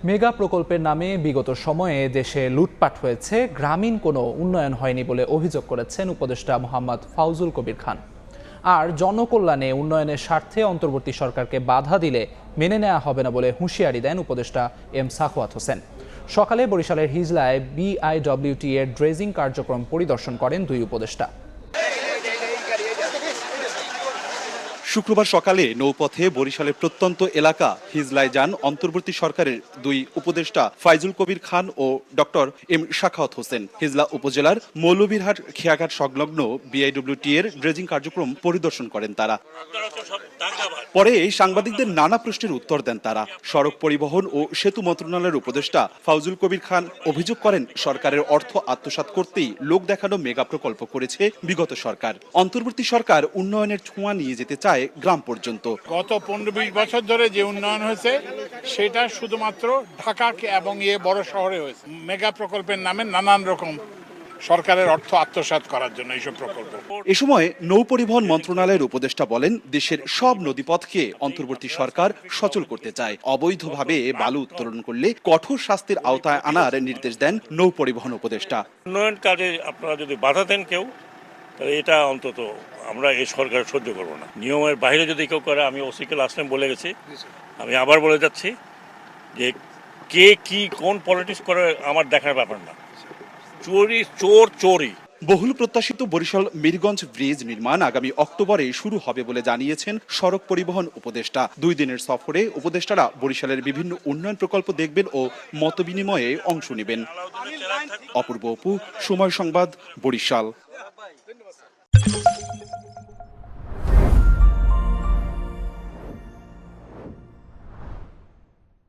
Mega প্রকল্পের নামে বিগত সময়ে দেশে লুটপাট হয়েছে, গ্রামীণ কোনো উন্নয়ন হয়নি বলে অভিযোগ করেছেন উপদেষ্টা মোহাম্মদ ফাউজুল কবির খান। আর জনকল্যাণে উন্নয়নের স্বার্থে অন্তর্বর্তী সরকারকে বাধা দিলে মেনে নেওয়া হবে না বলে হুঁশিয়ারি দেন উপদেষ্টা এম সাখাওয়াত হোসেন। সকালে বরিশালের হিজলায় বিআইডব্লিউটি এর ড্রেজিং কার্যক্রম পরিদর্শন করেন দুই উপদেষ্টা। শুক্রবার সকালে নৌপথে বরিশালের প্রত্যন্ত এলাকা হিজলায় যান অন্তর্বর্তী সরকারের দুই উপদেষ্টা ফাইজুল কবির খান ও ডক্টর এম সাখাওয়াত হোসেন। হিজলা উপজেলার মৌলভীরহাট খেয়াঘাট সংলগ্ন বিআইডব্লিউটি এর ড্রেজিং কার্যক্রম পরিদর্শন করেন তারা। পরে সাংবাদিকদের নানা প্রশ্নের উত্তর দেন তারা। সড়ক পরিবহন ও সেতু মন্ত্রণালয়ের উপদেষ্টা ফাউজুল কবির খান অভিযোগ করেন, সরকারের অর্থ আত্মসাৎ করতেই লোক দেখানো মেগা প্রকল্প করেছে বিগত সরকার। অন্তর্বর্তী সরকার উন্নয়নের ছোঁয়া নিয়ে যেতে চায় গ্রাম পর্যন্ত। গত 15-20 বছর ধরে যে উন্নয়ন হয়েছে সেটা শুধুমাত্র ঢাকা এবং বড় শহরে হয়েছে। মেগা প্রকল্পের নামে নানান রকম সরকারের অর্থ আত্মসাৎ করার জন্য এইসব প্রকল্প। এ সময় নৌ পরিবহন মন্ত্রণালয়ের উপদেষ্টা বলেন, দেশের সব নদীপথকে অন্তর্বর্তী সরকার সচল করতে চায়। অবৈধভাবে বালু উত্তোলন করলে কঠোর শাস্তির আওতায় আনার নির্দেশ দেন নৌ পরিবহন উপদেষ্টা। উন্নয়ন কাজে আপনারা যদি বাধা দেন কেউ, তাহলে এটা অন্তত আমরা এই সরকার সহ্য করব না। নিয়মের বাইরে যদি কেউ করে, আমি ওসিকে লাস্ট টাইম বলে গেছি, আমি আবার বলে যাচ্ছি যে কে কি কোন পলিটিক্স করে আমার দেখার ব্যাপার না। চোরই চোর চোরই। বহুল প্রত্যাশিত বরিশাল মিরগঞ্জ ব্রিজ নির্মাণ আগামী অক্টোবরে শুরু হবে বলে জানিয়েছেন সড়ক পরিবহন উপদেষ্টা। 2 দিনের সফরে উপদেষ্টারা বরিশালের বিভিন্ন উন্নয়ন প্রকল্প দেখবেন ও মতবিনিময়ে অংশ নেবেন। অপূর্ব অপু, সময় সংবাদ, বরিশাল।